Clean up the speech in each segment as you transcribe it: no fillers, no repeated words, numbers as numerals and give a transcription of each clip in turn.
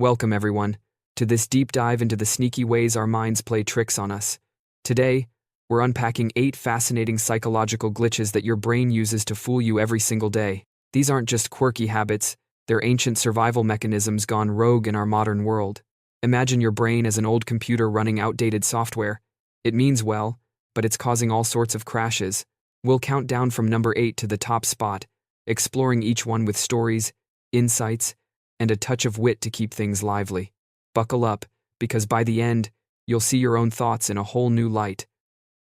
Welcome, everyone, to this deep dive into the sneaky ways our minds play tricks on us. Today, we're unpacking 8 fascinating psychological glitches that your brain uses to fool you every single day. These aren't just quirky habits, they're ancient survival mechanisms gone rogue in our modern world. Imagine your brain as an old computer running outdated software. It means well, but it's causing all sorts of crashes. We'll count down from number 8 to the top spot, exploring each one with stories, insights, and a touch of wit to keep things lively. Buckle up, because by the end, you'll see your own thoughts in a whole new light.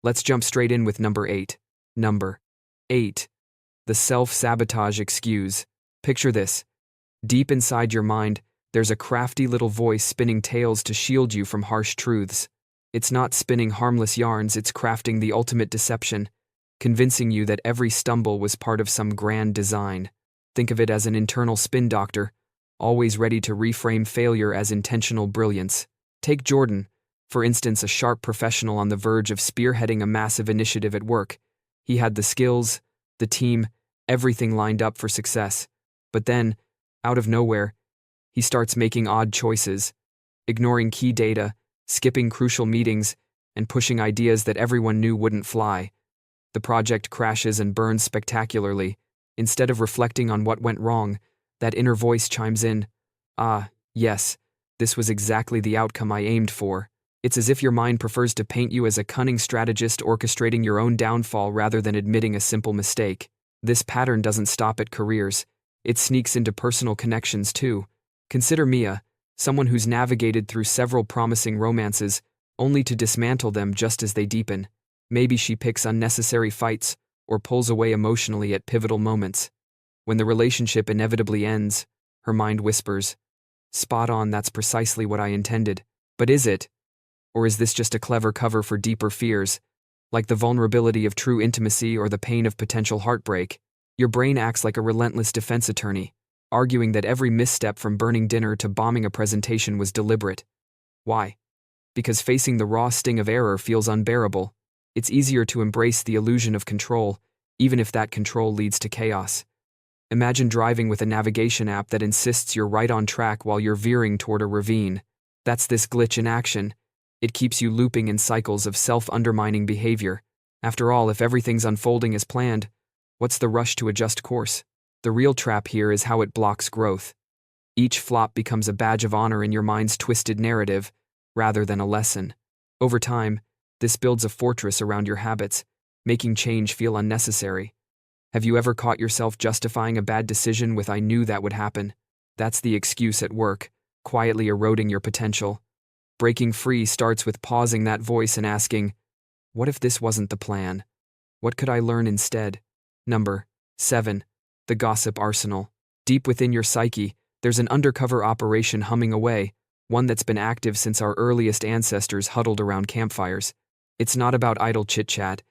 Let's jump straight in with number 8. Number 8. The self-sabotage excuse. Picture this. Deep inside your mind, there's a crafty little voice spinning tales to shield you from harsh truths. It's not spinning harmless yarns, it's crafting the ultimate deception, convincing you that every stumble was part of some grand design. Think of it as an internal spin doctor, always ready to reframe failure as intentional brilliance. Take Jordan, for instance, a sharp professional on the verge of spearheading a massive initiative at work. He had the skills, the team, everything lined up for success. But then, out of nowhere, he starts making odd choices, ignoring key data, skipping crucial meetings, and pushing ideas that everyone knew wouldn't fly. The project crashes and burns spectacularly. Instead of reflecting on what went wrong, that inner voice chimes in, "Ah, yes, this was exactly the outcome I aimed for." It's as if your mind prefers to paint you as a cunning strategist orchestrating your own downfall rather than admitting a simple mistake. This pattern doesn't stop at careers. It sneaks into personal connections too. Consider Mia, someone who's navigated through several promising romances, only to dismantle them just as they deepen. Maybe she picks unnecessary fights or pulls away emotionally at pivotal moments. When the relationship inevitably ends, her mind whispers, "Spot on, that's precisely what I intended." But is it? Or is this just a clever cover for deeper fears, like the vulnerability of true intimacy or the pain of potential heartbreak? Your brain acts like a relentless defense attorney, arguing that every misstep from burning dinner to bombing a presentation was deliberate. Why? Because facing the raw sting of error feels unbearable. It's easier to embrace the illusion of control, even if that control leads to chaos. Imagine driving with a navigation app that insists you're right on track while you're veering toward a ravine. That's this glitch in action. It keeps you looping in cycles of self-undermining behavior. After all, if everything's unfolding as planned, what's the rush to adjust course? The real trap here is how it blocks growth. Each flop becomes a badge of honor in your mind's twisted narrative, rather than a lesson. Over time, this builds a fortress around your habits, making change feel unnecessary. Have you ever caught yourself justifying a bad decision with "I knew that would happen"? That's the excuse at work, quietly eroding your potential. Breaking free starts with pausing that voice and asking, what if this wasn't the plan? What could I learn instead? Number 7. The gossip arsenal. Deep within your psyche, there's an undercover operation humming away, one that's been active since our earliest ancestors huddled around campfires. It's not about idle chit-chat.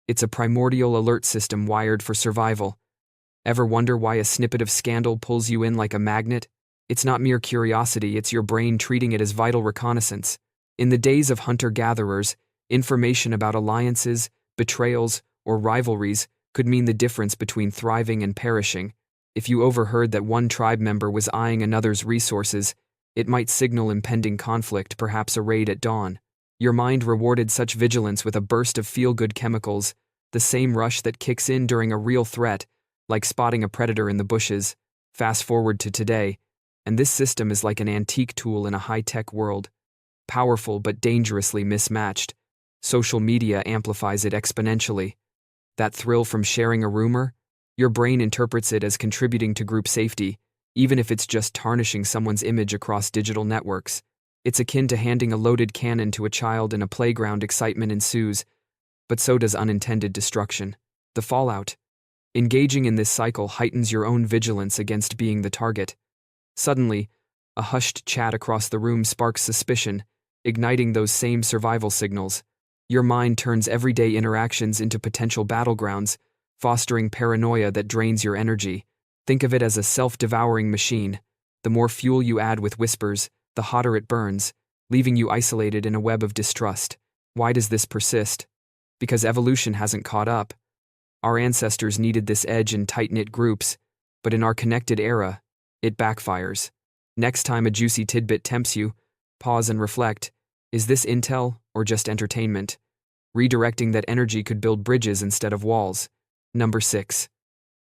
It's a primordial alert system wired for survival. Ever wonder why a snippet of scandal pulls you in like a magnet? It's not mere curiosity, it's your brain treating it as vital reconnaissance. In the days of hunter-gatherers, information about alliances, betrayals, or rivalries could mean the difference between thriving and perishing. If you overheard that one tribe member was eyeing another's resources, it might signal impending conflict, perhaps a raid at dawn. Your mind rewarded such vigilance with a burst of feel-good chemicals, the same rush that kicks in during a real threat, like spotting a predator in the bushes. Fast forward to today, and this system is like an antique tool in a high-tech world. Powerful but dangerously mismatched. Social media amplifies it exponentially. That thrill from sharing a rumor? Your brain interprets it as contributing to group safety, even if it's just tarnishing someone's image across digital networks. It's akin to handing a loaded cannon to a child in a playground. Excitement ensues, but so does unintended destruction. The fallout. Engaging in this cycle heightens your own vigilance against being the target. Suddenly, a hushed chat across the room sparks suspicion, igniting those same survival signals. Your mind turns everyday interactions into potential battlegrounds, fostering paranoia that drains your energy. Think of it as a self-devouring machine. The more fuel you add with whispers, the hotter it burns, leaving you isolated in a web of distrust. Why does this persist? Because evolution hasn't caught up. Our ancestors needed this edge in tight-knit groups, but in our connected era, it backfires. Next time a juicy tidbit tempts you, pause and reflect. Is this intel or just entertainment? Redirecting that energy could build bridges instead of walls. Number 6.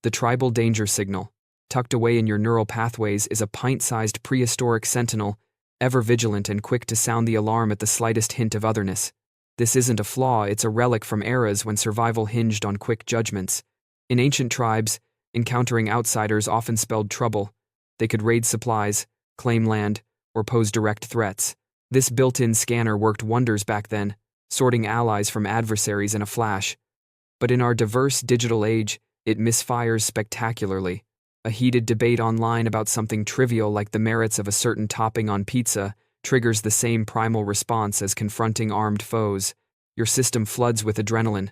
The tribal danger signal. Tucked away in your neural pathways is a pint-sized prehistoric sentinel, ever vigilant and quick to sound the alarm at the slightest hint of otherness. This isn't a flaw, it's a relic from eras when survival hinged on quick judgments. In ancient tribes, encountering outsiders often spelled trouble. They could raid supplies, claim land, or pose direct threats. This built-in scanner worked wonders back then, sorting allies from adversaries in a flash. But in our diverse digital age, it misfires spectacularly. A heated debate online about something trivial like the merits of a certain topping on pizza triggers the same primal response as confronting armed foes. Your system floods with adrenaline,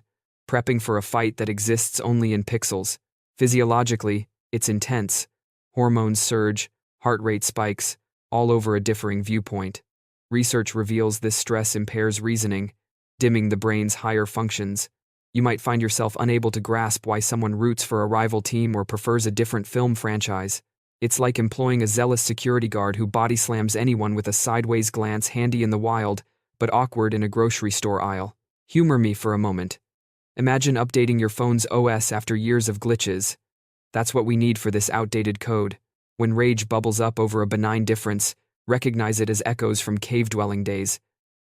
prepping for a fight that exists only in pixels. Physiologically, it's intense. Hormones surge, heart rate spikes, all over a differing viewpoint. Research reveals this stress impairs reasoning, dimming the brain's higher functions. You might find yourself unable to grasp why someone roots for a rival team or prefers a different film franchise. It's like employing a zealous security guard who body slams anyone with a sideways glance, handy in the wild, but awkward in a grocery store aisle. Humor me for a moment. Imagine updating your phone's OS after years of glitches. That's what we need for this outdated code. When rage bubbles up over a benign difference, recognize it as echoes from cave-dwelling days.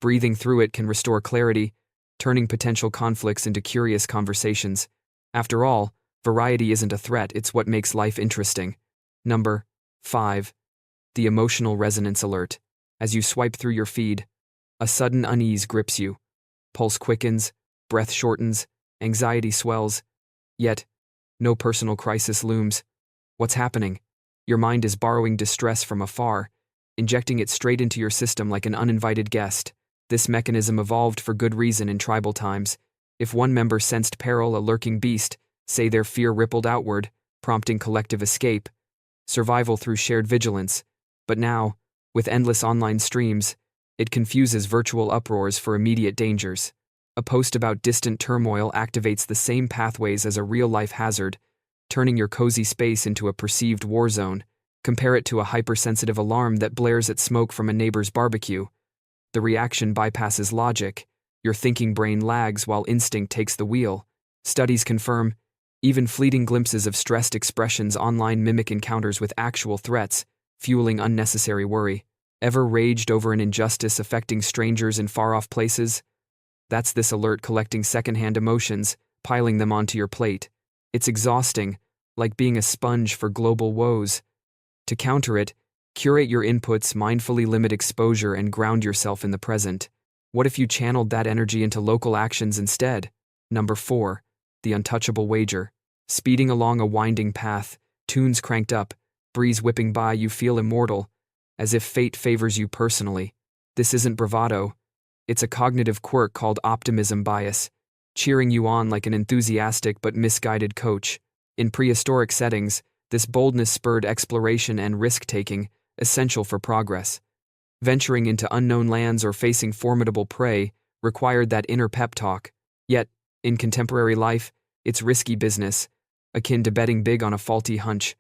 Breathing through it can restore clarity, turning potential conflicts into curious conversations. After all, variety isn't a threat, it's what makes life interesting. Number 5. The emotional resonance alert. As you swipe through your feed, a sudden unease grips you. Pulse quickens, breath shortens, anxiety swells. Yet, no personal crisis looms. What's happening? Your mind is borrowing distress from afar, injecting it straight into your system like an uninvited guest. This mechanism evolved for good reason in tribal times. If one member sensed peril, a lurking beast, say their fear rippled outward, prompting collective escape. Survival through shared vigilance. But now, with endless online streams, it confuses virtual uproars for immediate dangers. A post about distant turmoil activates the same pathways as a real-life hazard, turning your cozy space into a perceived war zone. Compare it to a hypersensitive alarm that blares at smoke from a neighbor's barbecue. The reaction bypasses logic. Your thinking brain lags while instinct takes the wheel. Studies confirm, even fleeting glimpses of stressed expressions online mimic encounters with actual threats, fueling unnecessary worry. Ever raged over an injustice affecting strangers in far-off places? That's this alert collecting secondhand emotions, piling them onto your plate. It's exhausting, like being a sponge for global woes. To counter it, curate your inputs, mindfully limit exposure, and ground yourself in the present. What if you channeled that energy into local actions instead? Number 4. The untouchable wager. Speeding along a winding path, tunes cranked up, breeze whipping by, you feel immortal, as if fate favors you personally. This isn't bravado. It's a cognitive quirk called optimism bias, cheering you on like an enthusiastic but misguided coach. In prehistoric settings, this boldness spurred exploration and risk-taking, essential for progress. Venturing into unknown lands or facing formidable prey required that inner pep talk. Yet, in contemporary life, it's risky business, akin to betting big on a faulty hunch.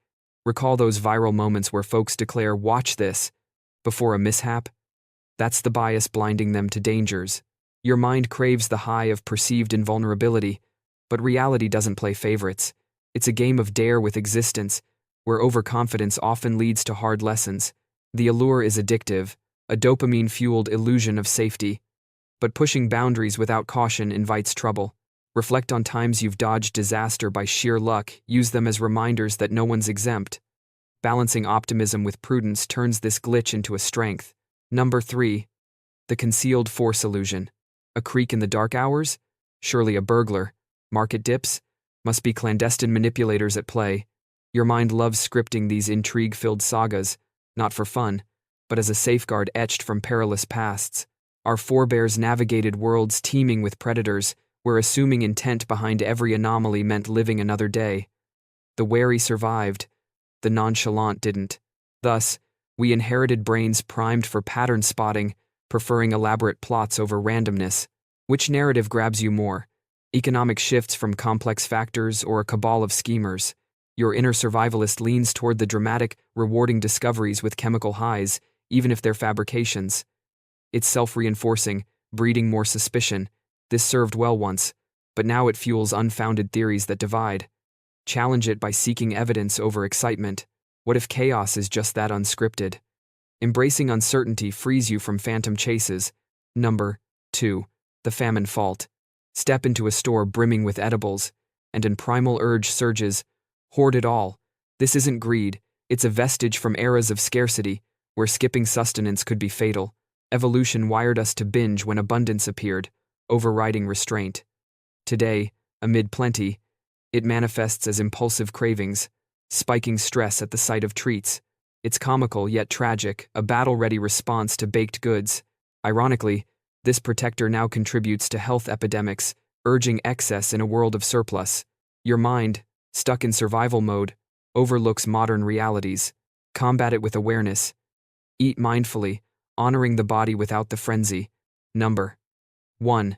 Recall those viral moments where folks declare, "Watch this," before a mishap? That's the bias blinding them to dangers. Your mind craves the high of perceived invulnerability, but reality doesn't play favorites. It's a game of dare with existence, where overconfidence often leads to hard lessons. The allure is addictive, a dopamine-fueled illusion of safety. But pushing boundaries without caution invites trouble. Reflect on times you've dodged disaster by sheer luck, use them as reminders that no one's exempt. Balancing optimism with prudence turns this glitch into a strength. Number 3. The concealed force illusion. A creak in the dark hours? Surely a burglar. Market dips? Must be clandestine manipulators at play. Your mind loves scripting these intrigue-filled sagas, not for fun, but as a safeguard etched from perilous pasts. Our forebears navigated worlds teeming with predators, where assuming intent behind every anomaly meant living another day. The wary survived, the nonchalant didn't. Thus, we inherited brains primed for pattern spotting, preferring elaborate plots over randomness. Which narrative grabs you more? Economic shifts from complex factors or a cabal of schemers? Your inner survivalist leans toward the dramatic, rewarding discoveries with chemical highs, even if they're fabrications. It's self-reinforcing, breeding more suspicion. This served well once, but now it fuels unfounded theories that divide. Challenge it by seeking evidence over excitement. What if chaos is just that unscripted? Embracing uncertainty frees you from phantom chases. Number 2. The famine fault. Step into a store brimming with edibles, and an primal urge surges. Hoard it all. This isn't greed, it's a vestige from eras of scarcity, where skipping sustenance could be fatal. Evolution wired us to binge when abundance appeared, overriding restraint. Today, amid plenty, it manifests as impulsive cravings, spiking stress at the sight of treats. It's comical yet tragic, a battle-ready response to baked goods. Ironically, this protector now contributes to health epidemics, urging excess in a world of surplus. Your mind, stuck in survival mode, overlooks modern realities. Combat it with awareness. Eat mindfully, honoring the body without the frenzy. Number 1.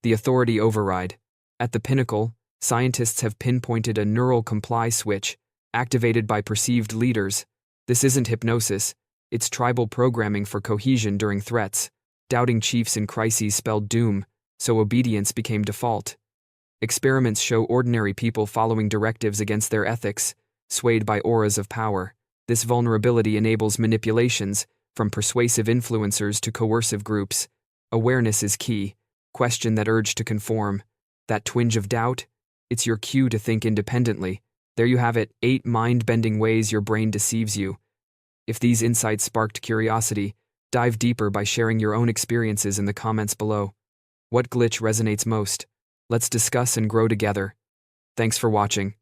The authority override. At the pinnacle, scientists have pinpointed a neural comply switch, activated by perceived leaders. This isn't hypnosis, it's tribal programming for cohesion during threats. Doubting chiefs in crises spelled doom, so obedience became default. Experiments show ordinary people following directives against their ethics, swayed by auras of power. This vulnerability enables manipulations, from persuasive influencers to coercive groups. Awareness is key. Question that urge to conform. That twinge of doubt? It's your cue to think independently. There you have it, 8 mind-bending ways your brain deceives you. If these insights sparked curiosity, dive deeper by sharing your own experiences in the comments below. What glitch resonates most? Let's discuss and grow together. Thanks for watching.